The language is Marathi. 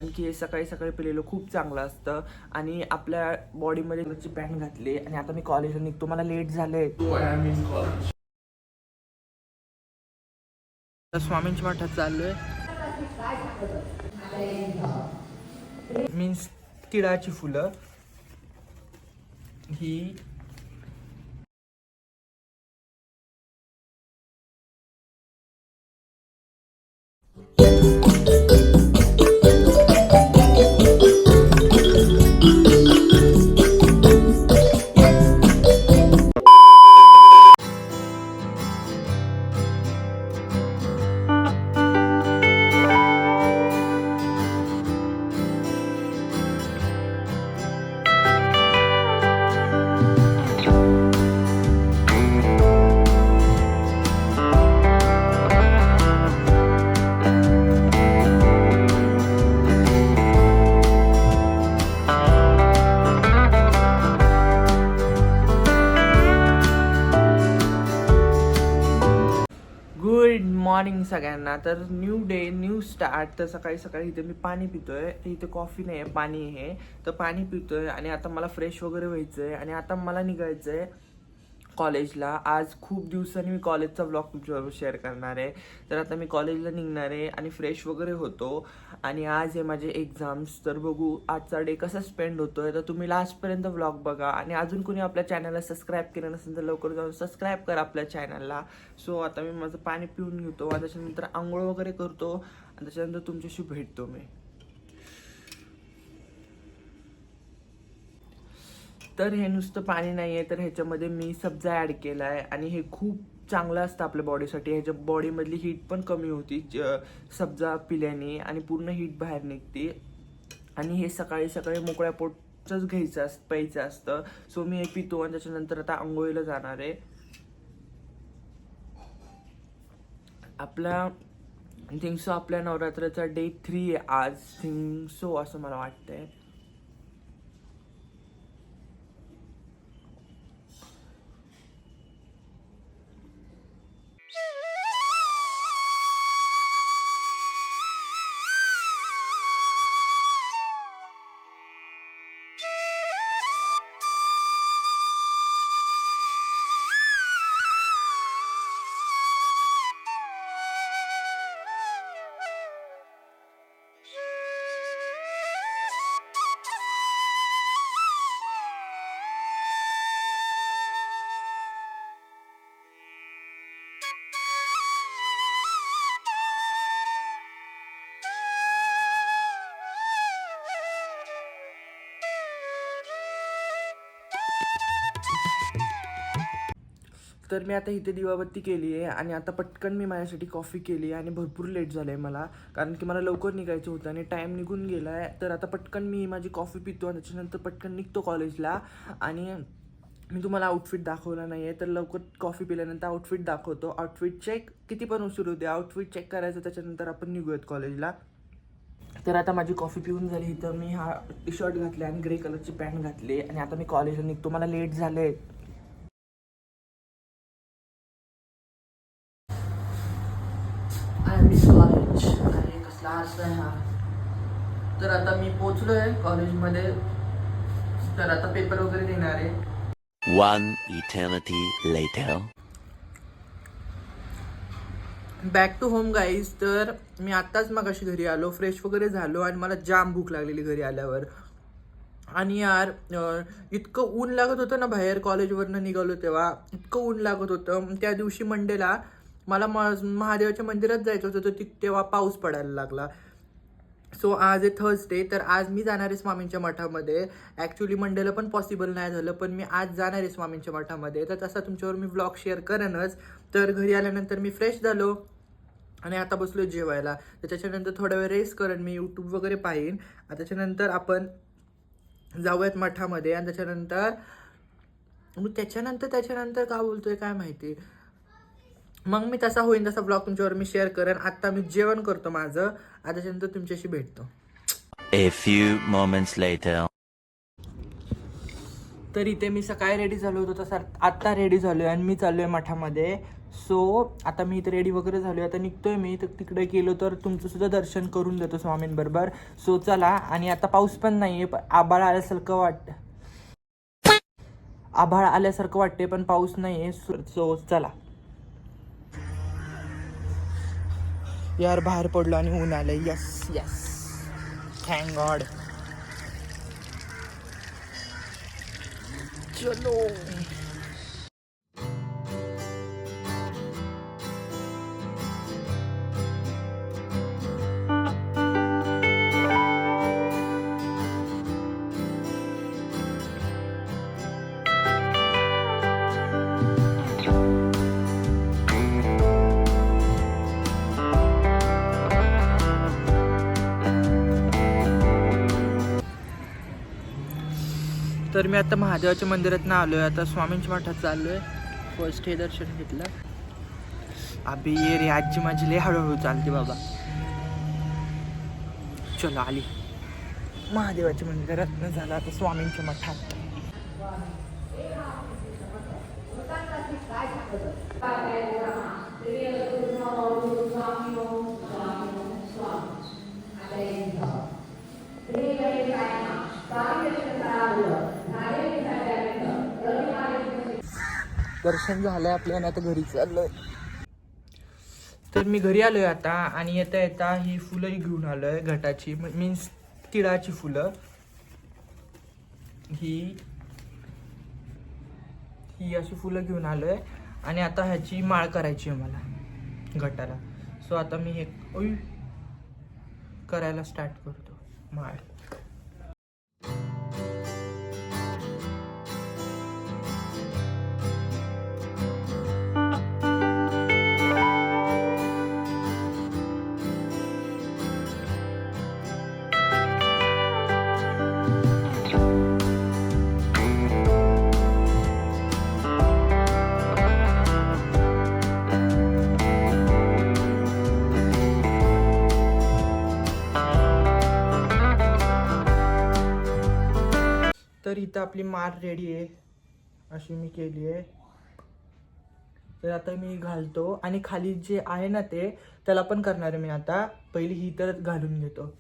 की हे सकाळी सकाळी पिलेलं खूप चांगलं असतं आणि आपल्या बॉडीमध्ये पॅन्ट घातली आणि आता मी कॉलेजला निघतो. मला लेट झालंय. स्वामींच्या मठात चाललोय. मीन्स तिळाची फुलं ही गुड मॉर्निंग सगळ्यांना. तर न्यू डे न्यू स्टार्ट. तर सकाळी सकाळी इथे मी पाणी पितोय. तर इथे कॉफी नाही आहे, पाणी आहे. तर पाणी पितोय आणि आता मला फ्रेश वगैरे व्हायचं आहे आणि आता मला निघायचं आहे कॉलेजला. आज खूप दिवसांनी मी कॉलेजचा व्लॉग तुमच्याबरोबर शेअर करणार आहे. तर आता मी कॉलेजला निघणार आहे आणि फ्रेश वगैरे होतो आणि आज आहे माझे एक्झाम्स. तर बघू आजचा डे कसा स्पेंड होतोय. तर तुम्ही लास्टपर्यंत व्लॉग बघा आणि अजून कोणी आपल्या चॅनलला सबस्क्राईब केलं नसेल तर लवकर जाऊन सबस्क्राईब करा आपल्या चॅनलला. सो आता मी माझं पाणी पिऊन घेतो आणि त्याच्यानंतर आंघोळ वगैरे करतो आणि त्याच्यानंतर तुमच्याशी भेटतो मी. तर हे नुसतं पाणी नाही आहे, तर ह्याच्यामध्ये मी सब्जा ॲड केला आहे आणि हे खूप चांगलं असतं आपल्या बॉडीसाठी. ह्याच्या बॉडीमधली हीट पण कमी होती सब्जा पिल्याने आणि पूर्ण हीट बाहेर निघते. आणि हे सकाळी सकाळी मोकळ्या पोटचंच प्यायचं असतं. सो मी हे पितो आणि त्याच्यानंतर आता आंघोळीला जाणार आहे. आपला थिंक सो आपल्या नवरात्राचा डे 3 आहे आज. थिंक सो असं मला वाटतंय. तर मी आता इथे दिवाबत्ती केली आहे आणि आता पटकन मी माझ्यासाठी कॉफी केली आहे आणि भरपूर लेट झालं आहे मला, कारण की मला लवकर निघायचं होतं आणि टाईम निघून गेला आहे. तर आता पटकन मी माझी कॉफी पितो आणि त्याच्यानंतर पटकन निघतो कॉलेजला. आणि मी तुम्हाला आउटफिट दाखवला नाही आहे, तर लवकर कॉफी पिल्यानंतर आउटफिट दाखवतो. आउटफिट चेक किती पण उशीर द्या, आउटफिट चेक करायचं, त्याच्यानंतर आपण निघूयात कॉलेजला. तर आता माझी कॉफी पिऊन झाली. तर मी हा टी शर्ट घातले आणि ग्रे कलरची पॅन्ट घातली आणि आता मी कॉलेजला निघतो. मला लेट झालं आहे. कॉलेज आणि कसला आहे हा. तर आता मी पोचलो आहे कॉलेजमध्ये. तर आता पेपर वगैरे देणार आहे. One eternity later. Back to home guys. तर मी आत्ताच मगाशी घरी आलो, फ्रेश वगैरे झालो आणि मला जाम भूक लागलेली घरी आल्यावर. आणि यार इतकं ऊन लागत होतं ना बाहेर, कॉलेजवरनं निघालो तेव्हा इतकं ऊन लागत होतं. त्या दिवशी मंडेला मला महादेवाच्या मंदिरात जायचं होतं, तर तेव्हा पाऊस पडायला लागला. सो आज आहे थर्सडे. तर आज मी जाणार आहे स्वामींच्या मठामध्ये. ॲक्च्युली मंडेला पण पॉसिबल नाही झालं, पण मी आज जाणार आहे स्वामींच्या मठामध्ये. तर तसा तुमच्यावर मी व्लॉग शेअर करेनच. तर घरी आल्यानंतर मी फ्रेश झालो आणि आता बसलो जेवायला. तर त्याच्यानंतर थोडा वेळ रेस्ट करेन, मी यूट्यूब वगैरे पाहीन. त्याच्यानंतर आपण जाऊयात मठामध्ये आणि त्याच्यानंतर का बोलतोय काय माहिती. मग मी तसा होईन तसा ब्लॉग तुमच्यावर मी शेअर करेन. आता मी जेवण करतो माझं, त्याच्यानंतर तुमच्याशी भेटतो. A few moments later. तर इथे मी सकाळी रेडी झालो होतो, तसं आत्ता रेडी झालो आहे आणि मी चाललो आहे मठामध्ये. सो आता मी इथे रेडी वगैरे झालो आता निघतोय मी तर तिकडे गेलो तर तुमचं सुद्धा दर्शन करून देतो स्वामींबरोबर. सो चला. आणि आता पाऊस पण नाही आहे, आभाळ आल्यासारखं वाटते पण पाऊस नाही आहे. सो चला यार, बाहेर पडलो आणि ऊन आलं. Yes yes, thank God. चलो. तर मी आता महादेवाच्या मंदिरात ना आलोय. आता स्वामींच्या मठात चाललोय. फर्स्ट हे दर्शन घेतलं. अबे ये रे, आजी माझी लय हळूहळू चालते बाबा. चलो आली महादेवाच्या मंदिरात न झालं आता स्वामींच्या मठात. दर्शन झालंय आपल्याला, आता घरी चाललोय. तर मी घरी आलोय आता आणि येता येता ही फुलंही घेऊन आलोय घटाची, मीन्स तिळाची फुलं. ही अशी फुलं घेऊन आलोय आणि आता ह्याची माळ करायची आहे मला घटाला. सो आता मी हे करायला स्टार्ट करतो माळ. तर इथं आपली माळ रेडी आहे, अशी मी केली आहे. तर आता मी घालतो आणि खाली जे आहे ना ते त्याला पण करणार आहे मी. आता पहिली ही तर घालून घेतो.